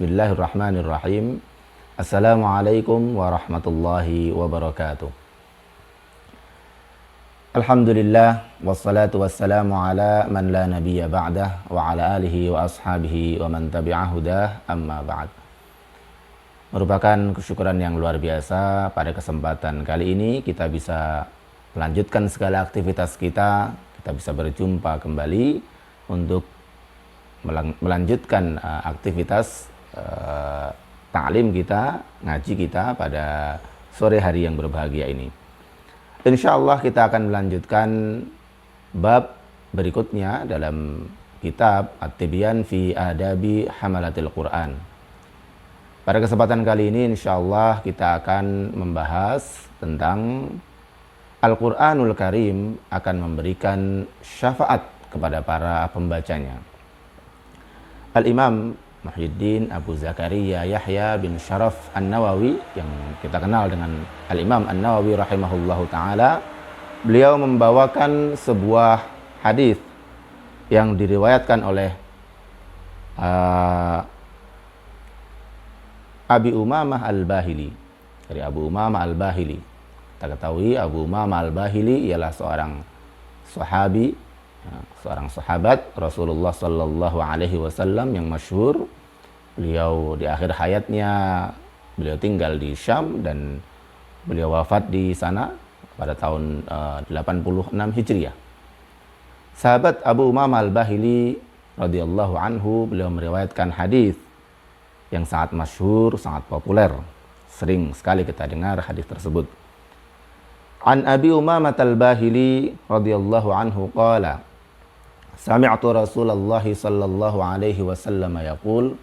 Bismillahirrahmanirrahim. Assalamualaikum warahmatullahi wabarakatuh. Alhamdulillah wassalatu wassalamu ala man la nabiyya ba'dah wa ala alihi wa ashabihi wa man tabi'ahu dah, amma ba'd. Merupakan kesyukuran yang luar biasa pada kesempatan kali ini kita bisa melanjutkan segala aktivitas kita bisa berjumpa kembali untuk melanjutkan aktivitas ta'lim kita, ngaji kita pada sore hari yang berbahagia ini. Insyaallah kita akan melanjutkan bab berikutnya dalam kitab At-Tibyan fi Adabi Hamalatil Quran. Pada kesempatan kali ini insyaallah kita akan membahas tentang Al-Quranul Karim akan memberikan syafaat kepada para pembacanya. Al-Imam Muhyiddin Abu Zakaria Yahya bin Sharaf An-Nawawi, yang kita kenal dengan Al-Imam An-Nawawi rahimahullahu ta'ala, beliau membawakan sebuah hadis yang diriwayatkan oleh Abi Umamah Al-Bahili, dari Abu Umamah Al-Bahili. Kita ketahui Abu Umamah Al-Bahili ialah seorang sahabi, seorang sahabat Rasulullah Sallallahu Alaihi Wasallam yang masyhur. Beliau di akhir hayatnya beliau tinggal di Syam dan beliau wafat di sana pada tahun 86 Hijriah. Sahabat Abu Umamah Al-Bahili radhiyallahu anhu, beliau meriwayatkan hadis yang sangat masyhur, sangat populer. Sering sekali kita dengar hadis tersebut. An Abi Umamah Al-Bahili radhiyallahu anhu qala Sami'tu Rasulullah sallallahu alaihi wasallam yaqul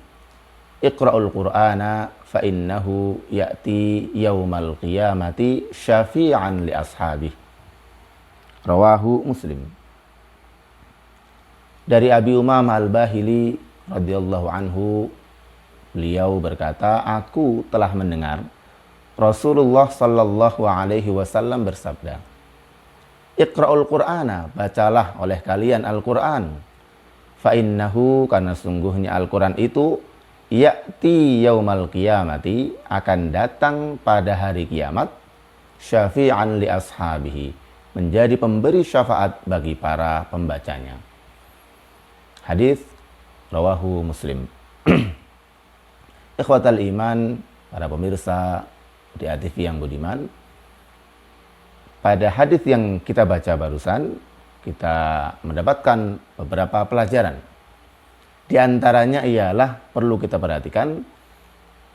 Iqra'ul Qur'ana fa innahu ya'ti yaumal qiyamati syafi'an li ashabih. Rawahu Muslim. Dari Abi Umamah Al-Bahili radhiyallahu anhu, beliau berkata, aku telah mendengar Rasulullah sallallahu alaihi wasallam bersabda, Iqra'ul Qur'ana, bacalah oleh kalian Al-Qur'an. Fa innahu, karena sungguhnya Al-Qur'an itu ya'ti yaumal qiyamati, akan datang pada hari kiamat, syafi'an li ashabihi, menjadi pemberi syafaat bagi para pembacanya. Hadis rawahu Muslim. Ikhwatal iman, para pemirsa di TV yang budiman, pada hadis yang kita baca barusan, kita mendapatkan beberapa pelajaran. Di antaranya ialah perlu kita perhatikan.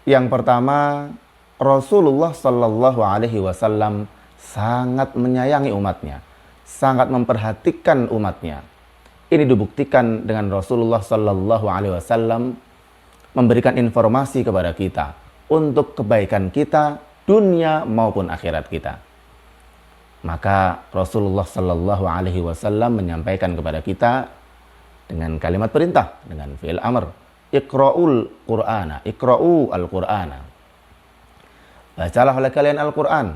Yang pertama, Rasulullah Sallallahu Alaihi Wasallam sangat menyayangi umatnya, sangat memperhatikan umatnya. Ini dibuktikan dengan Rasulullah Sallallahu Alaihi Wasallam memberikan informasi kepada kita untuk kebaikan kita, dunia maupun akhirat kita. Maka Rasulullah Sallallahu Alaihi Wasallam menyampaikan kepada kita dengan kalimat perintah, dengan fi'il amr, Iqra'ul Qur'ana, Iqra'u Al-Qur'ana. Bacalah oleh kalian Al-Qur'an.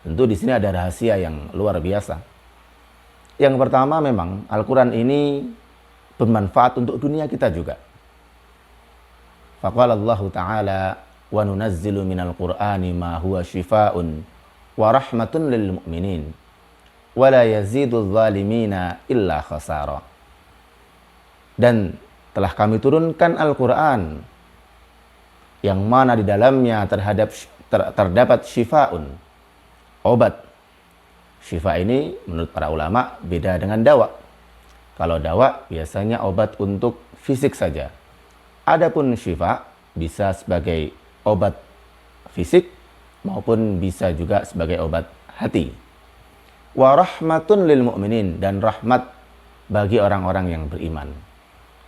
Tentu di sini ada rahasia yang luar biasa. Yang pertama, memang Al-Qur'an ini bermanfaat untuk dunia kita juga. Faqala Allah Ta'ala, wa nunazzilu minal Qur'ani ma huwa shifaa'un wa rahmatun lil mu'minin wa la yazidul zalimina illa khasara. Dan telah kami turunkan Al-Qur'an yang mana di dalamnya terdapat shifaa'un, obat. Shifa ini menurut para ulama beda dengan dawa. Kalau dawa biasanya obat untuk fisik saja. Adapun shifa bisa sebagai obat fisik maupun bisa juga sebagai obat hati. Wa rahmatun lil mu'minin, dan rahmat bagi orang-orang yang beriman.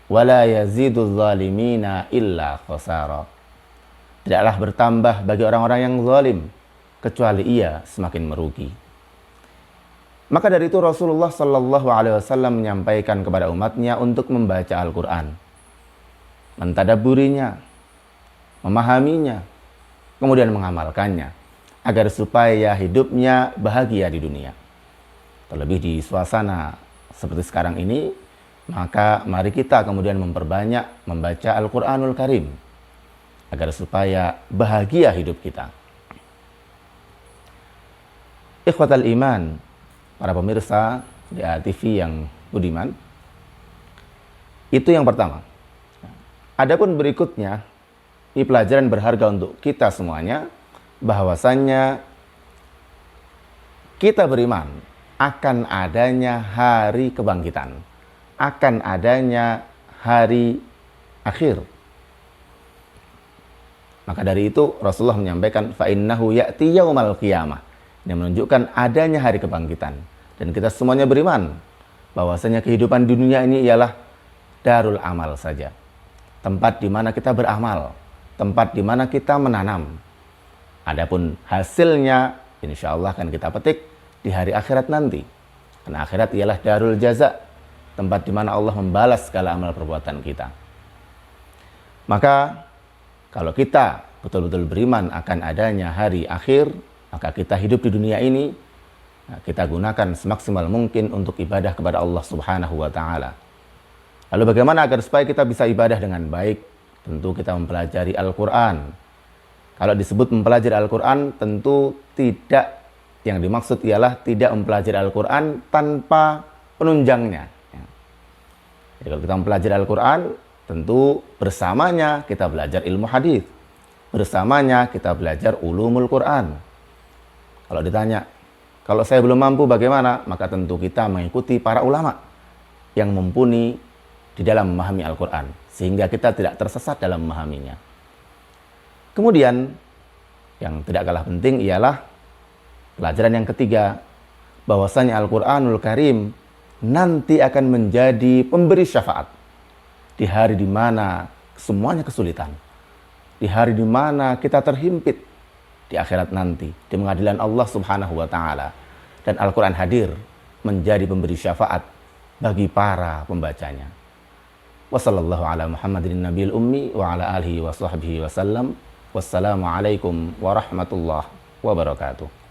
Wa la yazidul zalimina illa khasara. Tidaklah bertambah bagi orang-orang yang zalim kecuali ia semakin merugi. Maka dari itu Rasulullah Sallallahu Alaihi Wasallam menyampaikan kepada umatnya untuk membaca Al-Quran, mentadabburinya, memahaminya, kemudian mengamalkannya, agar supaya hidupnya bahagia di dunia. Terlebih di suasana seperti sekarang ini, Maka mari kita kemudian memperbanyak membaca Al-Quranul Karim agar supaya bahagia hidup kita. Ikhwatal iman, para pemirsa di TV yang budiman, itu yang pertama. Adapun berikutnya, ini pelajaran berharga untuk kita semuanya, bahwasannya kita beriman akan adanya hari kebangkitan, akan adanya hari akhir. Maka dari itu Rasulullah menyampaikan fa innahu ya'ti yaumal qiyamah, yang menunjukkan adanya hari kebangkitan. Dan kita semuanya beriman bahwasanya kehidupan di dunia ini ialah darul amal saja, tempat di mana kita beramal, tempat di mana kita menanam. Adapun hasilnya insya Allah akan kita petik di hari akhirat nanti. Karena akhirat ialah darul jaza, tempat di mana Allah membalas segala amal perbuatan kita. Maka kalau kita betul-betul beriman akan adanya hari akhir, maka kita hidup di dunia ini, kita gunakan semaksimal mungkin untuk ibadah kepada Allah Subhanahu wa Ta'ala. Lalu bagaimana agar supaya kita bisa ibadah dengan baik? Tentu kita mempelajari Al-Quran. Kalau disebut mempelajari Al-Quran, tentu tidak, yang dimaksud ialah tidak mempelajari Al-Quran tanpa penunjangnya. Jadi kalau kita mempelajari Al-Quran, tentu bersamanya kita belajar ilmu hadis, bersamanya kita belajar ulumul Quran. Kalau ditanya, kalau saya belum mampu bagaimana? Maka tentu kita mengikuti para ulama yang mumpuni di dalam memahami Al-Quran, sehingga kita tidak tersesat dalam memahaminya. Kemudian, yang tidak kalah penting ialah pelajaran yang ketiga, bahwasanya Al-Quranul Karim nanti akan menjadi pemberi syafaat di hari di mana semuanya kesulitan, di hari di mana kita terhimpit di akhirat nanti, di pengadilan Allah Subhanahu wa Ta'ala. Dan Al-Quran hadir menjadi pemberi syafaat bagi para pembacanya. Wassallallahu ala Muhammadin nabiyil ummi wa ala alihi wa sahbihi wa sallam. Wassalamualaikum warahmatullahi wabarakatuh.